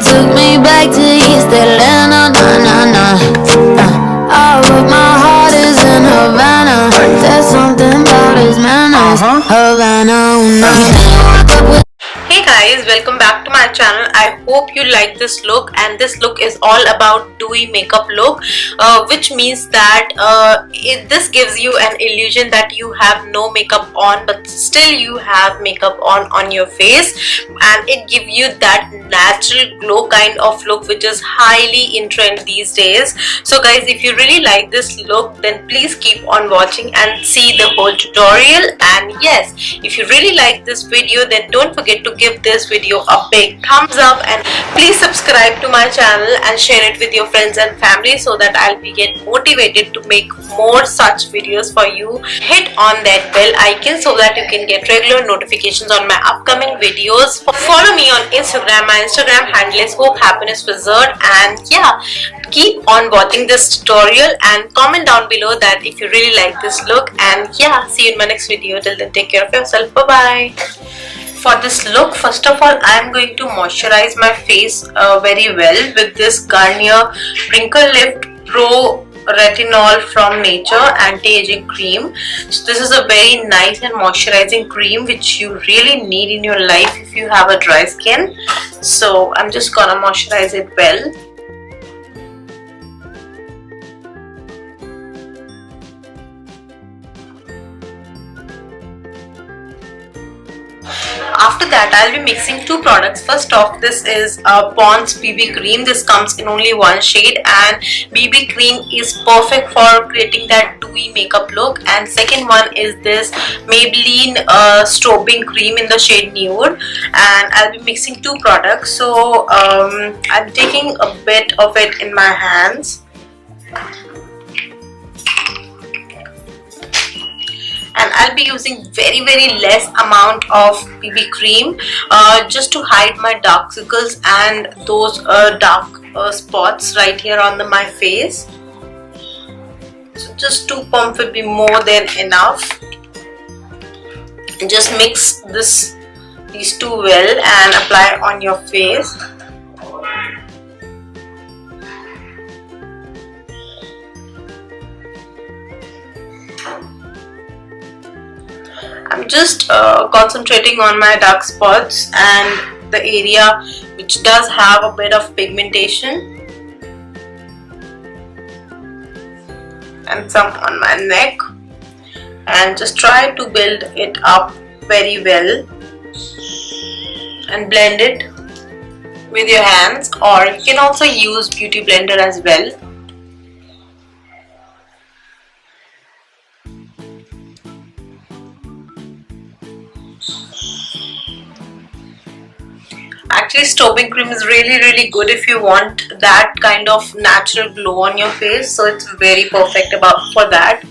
took me back to East Atlanta, nah, nah, nah. Oh, but my heart is in Havana. There's something about his manners. Havana, nah. Hey guys, welcome back to my channel. I hope you like this look, and this look is all about dewy makeup look, which means that this gives you an illusion that you have no makeup on, but still you have makeup on your face, and it gives you that natural glow kind of look, which is highly in trend these days. So guys, if you really like this look, then please keep on watching and see the whole tutorial. And yes, if you really like this video, then don't forget to give this video a big thumbs up, and please subscribe to my channel and share it with your friends and family so that I'll be get motivated to make more such videos for you. Hit on that bell icon so that you can get regular notifications on my upcoming videos. Follow me on Instagram. My Instagram handle is Hope Happiness Wizard, and yeah, keep on watching this tutorial and comment down below that if you really like this look. And yeah, see you in my next video. Till then, take care of yourself. Bye bye. For this look, first of all, I am going to moisturize my face very well with this Garnier Wrinkle Lift Pro Retinol from Nature Anti-Aging Cream. So this is a very nice and moisturizing cream which you really need in your life if you have a dry skin. So I'm just gonna moisturize it well. After that, I'll be mixing two products. First off, this is Pond's BB cream. This comes in only one shade, and BB cream is perfect for creating that dewy makeup look. And second one is this Maybelline strobing cream in the shade Nude, and I'll be mixing two products. So I'm taking a bit of it in my hands, and I'll be using very less amount of BB cream just to hide my dark circles and those dark spots right here on my face. So just 2 pumps will be more than enough. Just mix these two well and apply on your face. I'm just concentrating on my dark spots and the area which does have a bit of pigmentation, and some on my neck, and just try to build it up very well and blend it with your hands, or you can also use beauty blender as well. Actually, strobing cream is really good if you want that kind of natural glow on your face, so it's very perfect for that.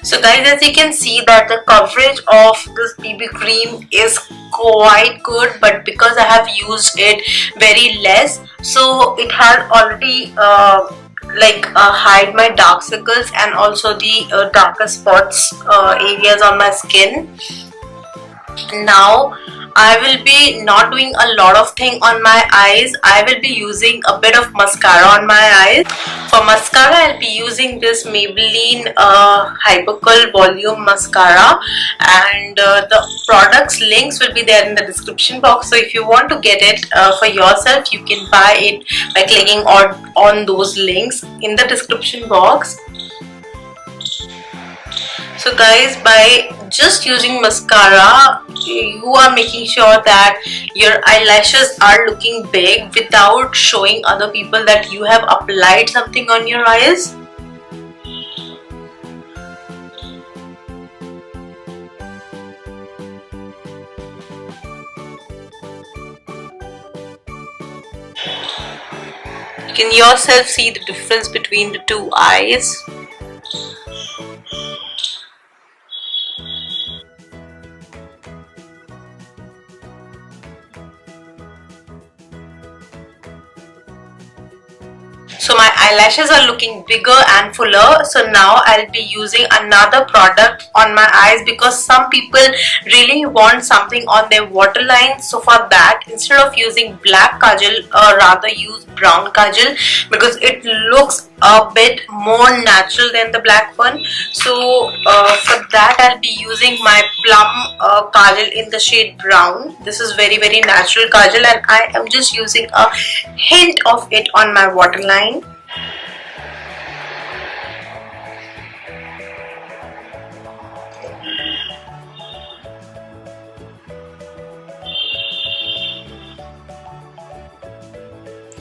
So guys, as you can see that the coverage of this BB cream is quite good, but because I have used it very less, so it has already hide my dark circles and also the darker spots areas on my skin. Now I will be not doing a lot of thing on my eyes. I will be using a bit of mascara on my eyes. For mascara, I'll be using this Maybelline Kohl Volum mascara, and the products links will be there in the description box. So if you want to get it for yourself, you can buy it by clicking on those links in the description box. So guys, by just using mascara, you are making sure that your eyelashes are looking big without showing other people that you have applied something on your eyes. You can yourself see the difference between the two eyes. eyelashes are looking bigger and fuller, so now I'll be using another product on my eyes because some people really want something on their waterline. So for that, instead of using black kajal, rather use brown kajal because it looks a bit more natural than the black one. So for that, I'll be using my Plum kajal in the shade brown. This is very natural kajal, and I am just using a hint of it on my waterline.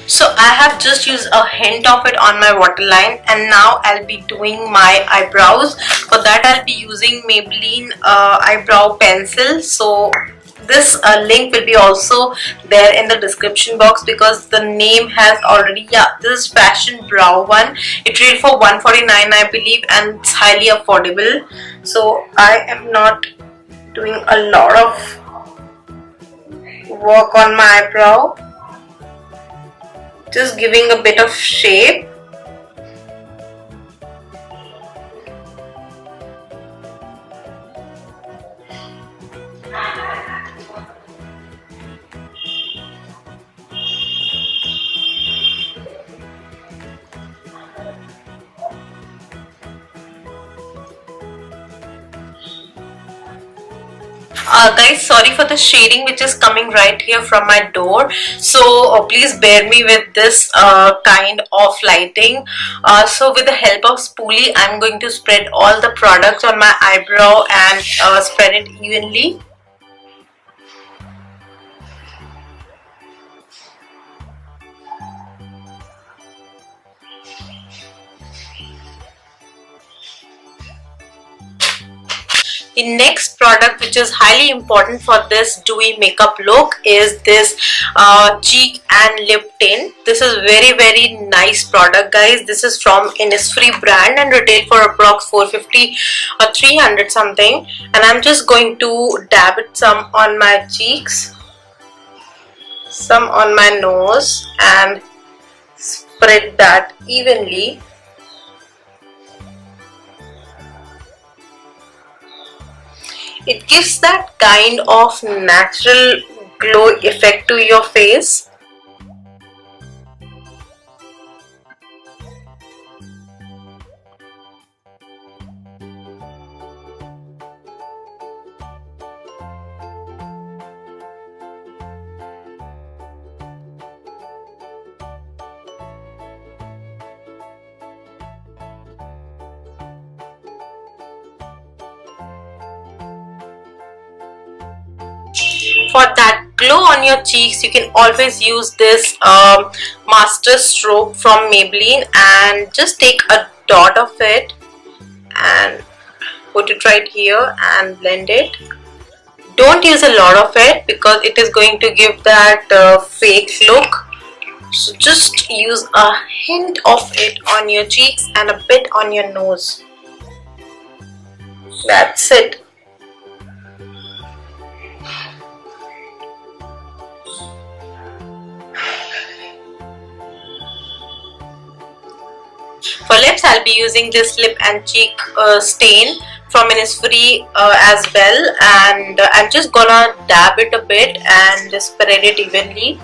So I have just used a hint of it on my waterline, and now I'll be doing my eyebrows. For that, I'll be using Maybelline eyebrow pencil. So this link will be also there in the description box because the name has already, yeah, this is fashion brow one. It retailed for $149 I believe, and it's highly affordable. So I am not doing a lot of work on my eyebrow, just giving a bit of shape. Guys, sorry for the shading which is coming right here from my door, so please bear me with this kind of lighting. So with the help of spoolie, I'm going to spread all the products on my eyebrow and spread it evenly. The next product which is highly important for this dewy makeup look is this cheek and lip tint. This is very nice product, guys. This is from Innisfree brand and retail for approx 450 or 300 something, and I'm just going to dab it some on my cheeks, some on my nose, and spread that evenly. It gives that kind of natural glow effect to your face. For that glow on your cheeks, you can always use this master stroke from Maybelline, and just take a dot of it and put it right here and blend it. Don't use a lot of it because it is going to give that fake look. So just use a hint of it on your cheeks and a bit on your nose. That's it. For lips, I'll be using this lip and cheek stain from Innisfree as well, and I'm just gonna dab it a bit and spread it evenly.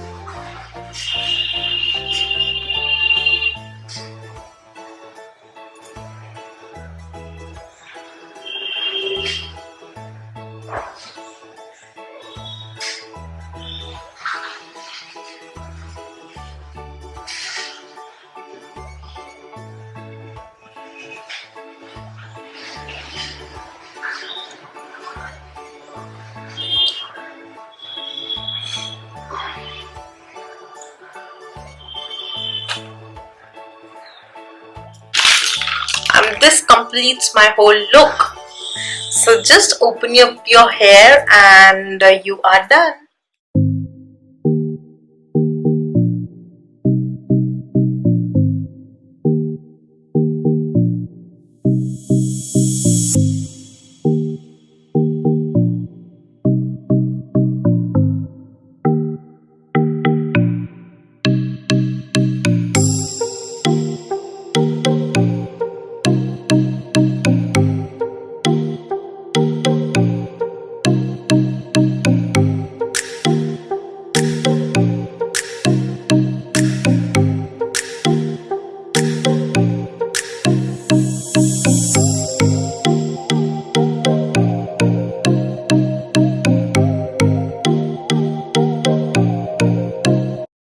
This completes my whole look. So just open up your hair and you are done.